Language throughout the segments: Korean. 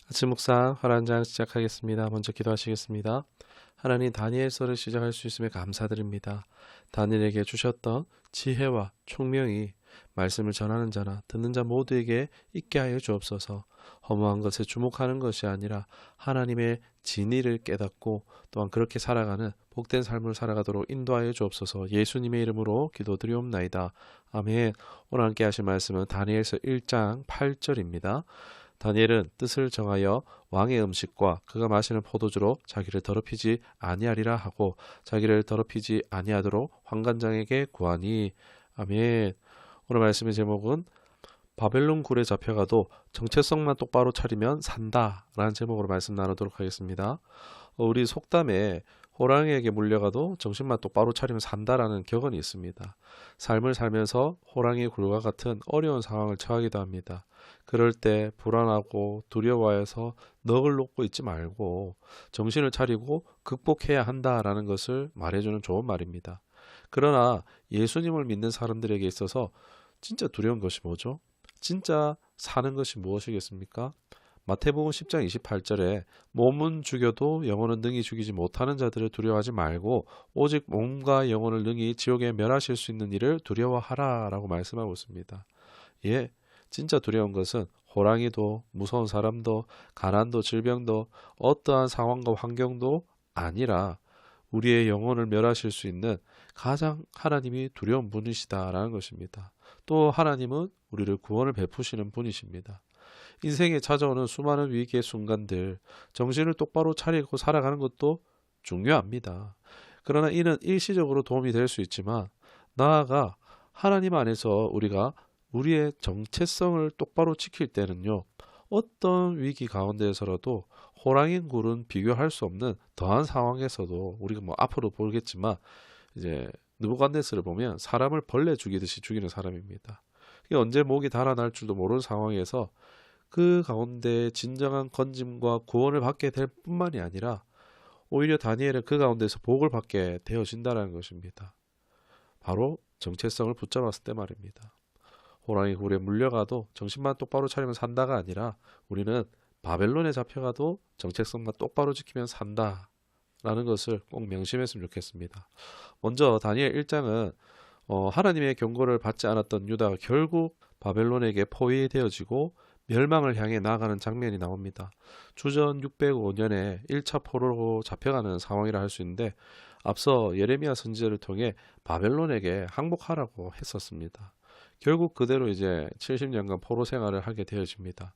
아침 묵상 하루 장 시작하겠습니다. 먼저 기도하시겠습니다. 하나님, 다니엘서를 시작할 수 있음에 감사드립니다. 다니엘에게 주셨던 지혜와 총명이 말씀을 전하는 자나 듣는 자 모두에게 있게 하여 주옵소서. 허무한 것에 주목하는 것이 아니라 하나님의 진리를 깨닫고 또한 그렇게 살아가는 복된 삶을 살아가도록 인도하여 주옵소서. 예수님의 이름으로 기도드리옵나이다. 아멘. 오늘 함께 하실 말씀은 다니엘서 1장 8절입니다. 다니엘은 뜻을 정하여 왕의 음식과 그가 마시는 포도주로 자기를 더럽히지 아니하리라 하고 자기를 더럽히지 아니하도록 환관장에게 구하니. 아멘. 오늘 말씀의 제목은 바벨론 굴에 잡혀가도 정체성만 똑바로 차리면 산다 라는 제목으로 말씀 나누도록 하겠습니다. 우리 속담에 호랑이에게 물려가도 정신만 똑바로 차리면 산다라는 격언이 있습니다. 삶을 살면서 호랑이 굴과 같은 어려운 상황을 처하기도 합니다. 그럴 때 불안하고 두려워해서 넋을 놓고 있지 말고 정신을 차리고 극복해야 한다라는 것을 말해주는 좋은 말입니다. 그러나 예수님을 믿는 사람들에게 있어서 진짜 두려운 것이 뭐죠? 진짜 사는 것이 무엇이겠습니까? 마태복음 10장 28절에 몸은 죽여도 영혼은 능히 죽이지 못하는 자들을 두려워하지 말고 오직 몸과 영혼을 능히 지옥에 멸하실 수 있는 일을 두려워하라 라고 말씀하고 있습니다. 예, 진짜 두려운 것은 호랑이도 무서운 사람도 가난도 질병도 어떠한 상황과 환경도 아니라 우리의 영혼을 멸하실 수 있는 가장 하나님이 두려운 분이시다라는 것입니다. 또 하나님은 우리를 구원을 베푸시는 분이십니다. 인생에 찾아오는 수많은 위기의 순간들, 정신을 똑바로 차리고 살아가는 것도 중요합니다. 그러나 이는 일시적으로 도움이 될 수 있지만 나아가 하나님 안에서 우리가 우리의 정체성을 똑바로 지킬 때는요, 어떤 위기 가운데에서라도 호랑이 굴은 비교할 수 없는 더한 상황에서도 우리가 뭐 앞으로 보겠지만 이제 느부갓네살을 보면 사람을 벌레 죽이듯이 죽이는 사람입니다. 이게 언제 목이 달아날 줄도 모르는 상황에서 그 가운데 진정한 건짐과 구원을 받게 될 뿐만이 아니라 오히려 다니엘은 그 가운데서 복을 받게 되어진다는 것입니다. 바로 정체성을 붙잡았을 때 말입니다. 호랑이 굴에 물려가도 정신만 똑바로 차리면 산다가 아니라 우리는 바벨론에 잡혀가도 정체성만 똑바로 지키면 산다 라는 것을 꼭 명심했으면 좋겠습니다. 먼저 다니엘 1장은 하나님의 경고를 받지 않았던 유다가 결국 바벨론에게 포위되어지고 멸망을 향해 나아가는 장면이 나옵니다. 주전 605년에 1차 포로로 잡혀가는 상황이라 할 수 있는데 앞서 예레미야 선지자를 통해 바벨론에게 항복하라고 했었습니다. 결국 그대로 이제 70년간 포로 생활을 하게 되어집니다.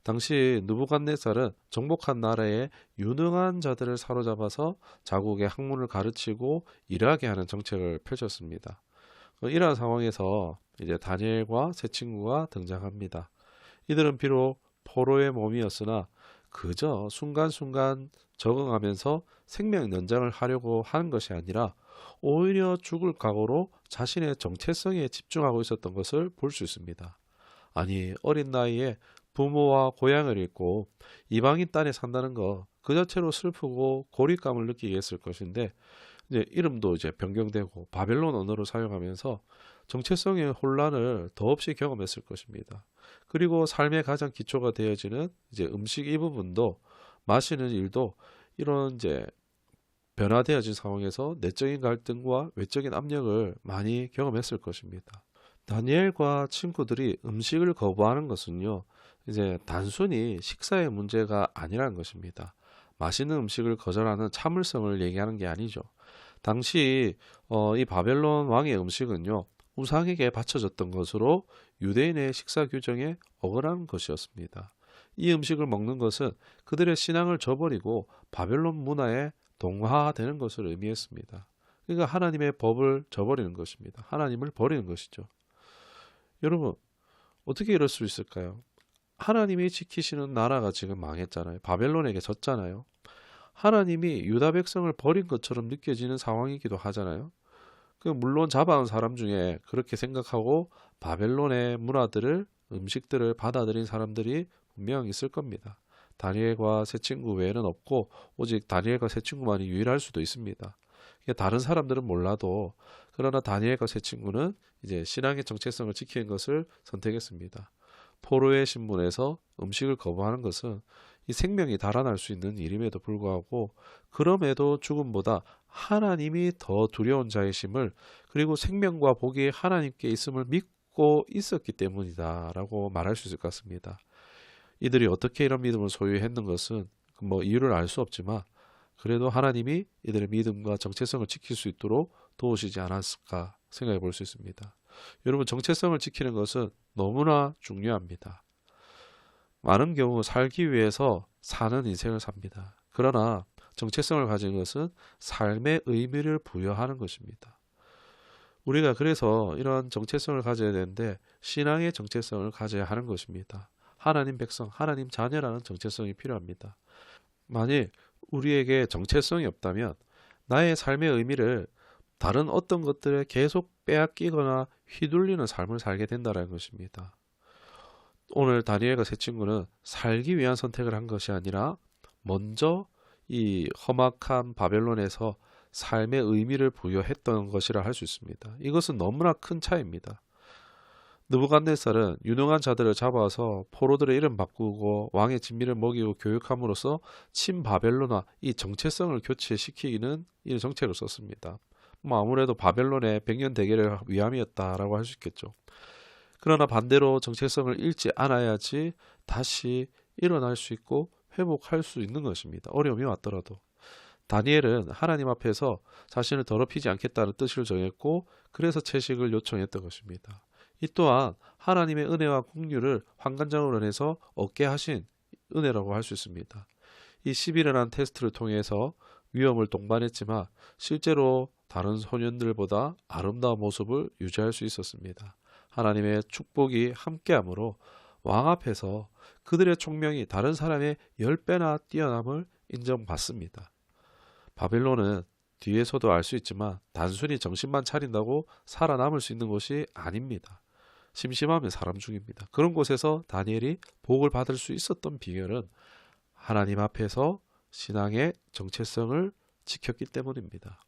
당시 느부갓네살은 정복한 나라의 유능한 자들을 사로잡아서 자국의 학문을 가르치고 일하게 하는 정책을 펼쳤습니다. 이러한 상황에서 이제 다니엘과 세 친구가 등장합니다. 이들은 비록 포로의 몸이었으나 그저 순간순간 적응하면서 생명 연장을 하려고 하는 것이 아니라 오히려 죽을 각오로 자신의 정체성에 집중하고 있었던 것을 볼 수 있습니다. 아니, 어린 나이에 부모와 고향을 잃고 이방인 땅에 산다는 것 그 자체로 슬프고 고립감을 느끼게 했을 것인데 이제 이름도 이제 변경되고 바벨론 언어로 사용하면서 정체성의 혼란을 더없이 경험했을 것입니다. 그리고 삶의 가장 기초가 되어지는 이제 음식 이 부분도 마시는 일도 이런 이제 변화되어진 상황에서 내적인 갈등과 외적인 압력을 많이 경험했을 것입니다. 다니엘과 친구들이 음식을 거부하는 것은요, 이제 단순히 식사의 문제가 아니라는 것입니다. 맛있는 음식을 거절하는 참을성을 얘기하는 게 아니죠. 당시 이 바벨론 왕의 음식은요, 우상에게 바쳐졌던 것으로 유대인의 식사 규정에 어긋난 것이었습니다. 이 음식을 먹는 것은 그들의 신앙을 저버리고 바벨론 문화에 동화되는 것을 의미했습니다. 그러니까 하나님의 법을 저버리는 것입니다. 하나님을 버리는 것이죠. 여러분, 어떻게 이럴 수 있을까요? 하나님이 지키시는 나라가 지금 망했잖아요. 바벨론에게 졌잖아요. 하나님이 유다 백성을 버린 것처럼 느껴지는 상황이기도 하잖아요. 물론 잡아온 사람 중에 그렇게 생각하고 바벨론의 문화들을 음식들을 받아들인 사람들이 분명 있을 겁니다. 다니엘과 세 친구 외에는 없고 오직 다니엘과 세 친구만이 유일할 수도 있습니다. 다른 사람들은 몰라도 그러나 다니엘과 세 친구는 이제 신앙의 정체성을 지키는 것을 선택했습니다. 포로의 신분에서 음식을 거부하는 것은 이 생명이 달아날 수 있는 일임에도 불구하고 그럼에도 죽음보다 하나님이 더 두려운 자이심을 그리고 생명과 복이 하나님께 있음을 믿고 있었기 때문이다라고 말할 수 있을 것 같습니다. 이들이 어떻게 이런 믿음을 소유했는 것은 뭐 이유를 알 수 없지만 그래도 하나님이 이들의 믿음과 정체성을 지킬 수 있도록 도우시지 않았을까 생각해 볼 수 있습니다. 여러분, 정체성을 지키는 것은 너무나 중요합니다. 많은 경우 살기 위해서 사는 인생을 삽니다. 그러나 정체성을 가진 것은 삶의 의미를 부여하는 것입니다. 우리가 그래서 이런 정체성을 가져야 되는데 신앙의 정체성을 가져야 하는 것입니다. 하나님 백성, 하나님 자녀라는 정체성이 필요합니다. 만일 우리에게 정체성이 없다면 나의 삶의 의미를 다른 어떤 것들에 계속 빼앗기거나 휘둘리는 삶을 살게 된다는 것입니다. 오늘 다니엘과 세 친구는 살기 위한 선택을 한 것이 아니라 먼저 이 험악한 바벨론에서 삶의 의미를 부여했던 것이라 할 수 있습니다. 이것은 너무나 큰 차이입니다. 느부갓네살은 유능한 자들을 잡아서 포로들의 이름 바꾸고 왕의 진미를 먹이고 교육함으로써 친바벨론화 이 정체성을 교체시키는 이 정책을 썼습니다. 아무래도 바벨론의 백년 대계를 위함이었다라고 할 수 있겠죠. 그러나 반대로 정체성을 잃지 않아야지 다시 일어날 수 있고 회복할 수 있는 것입니다. 어려움이 왔더라도. 다니엘은 하나님 앞에서 자신을 더럽히지 않겠다는 뜻을 정했고 그래서 채식을 요청했던 것입니다. 이 또한 하나님의 은혜와 긍휼을 환관장으로 인해서 얻게 하신 은혜라고 할 수 있습니다. 이 10일이라는 테스트를 통해서 위험을 동반했지만 실제로 다른 소년들보다 아름다운 모습을 유지할 수 있었습니다. 하나님의 축복이 함께하므로 왕 앞에서 그들의 총명이 다른 사람의 10배나 뛰어남을 인정받습니다. 바벨론은 뒤에서도 알 수 있지만 단순히 정신만 차린다고 살아남을 수 있는 곳이 아닙니다. 심심하면 사람 죽입니다. 그런 곳에서 다니엘이 복을 받을 수 있었던 비결은 하나님 앞에서 신앙의 정체성을 지켰기 때문입니다.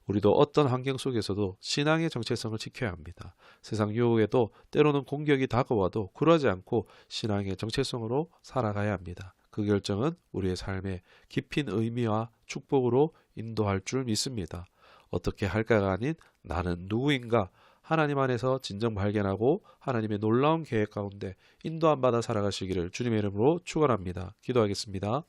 우리도 어떤 환경 속에서도 신앙의 정체성을 지켜야 합니다. 세상 유혹에도 때로는 공격이 다가와도 굴하지 않고 신앙의 정체성으로 살아가야 합니다. 그 결정은 우리의 삶에 깊은 의미와 축복으로 인도할 줄 믿습니다. 어떻게 할까가 아닌 나는 누구인가 하나님 안에서 진정 발견하고 하나님의 놀라운 계획 가운데 인도함 받아 살아가시기를 주님의 이름으로 축원합니다. 기도하겠습니다.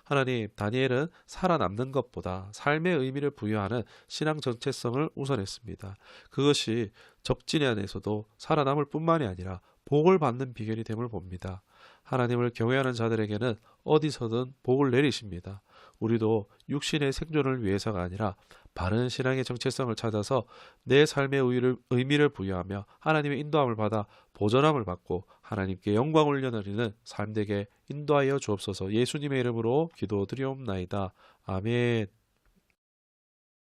하나님, 다니엘은 살아남는 것보다 삶의 의미를 부여하는 신앙 정체성을 우선했습니다. 그것이 적진에 안에서도 살아남을 뿐만이 아니라 복을 받는 비결이 됨을 봅니다. 하나님을 경외하는 자들에게는 어디서든 복을 내리십니다. 우리도 육신의 생존을 위해서가 아니라 바른 신앙의 정체성을 찾아서 내 삶의 의미를 부여하며 하나님의 인도함을 받아 보전함을 받고 하나님께 영광을 올려드리는 삶 되게 인도하여 주옵소서. 예수님의 이름으로 기도드리옵나이다. 아멘.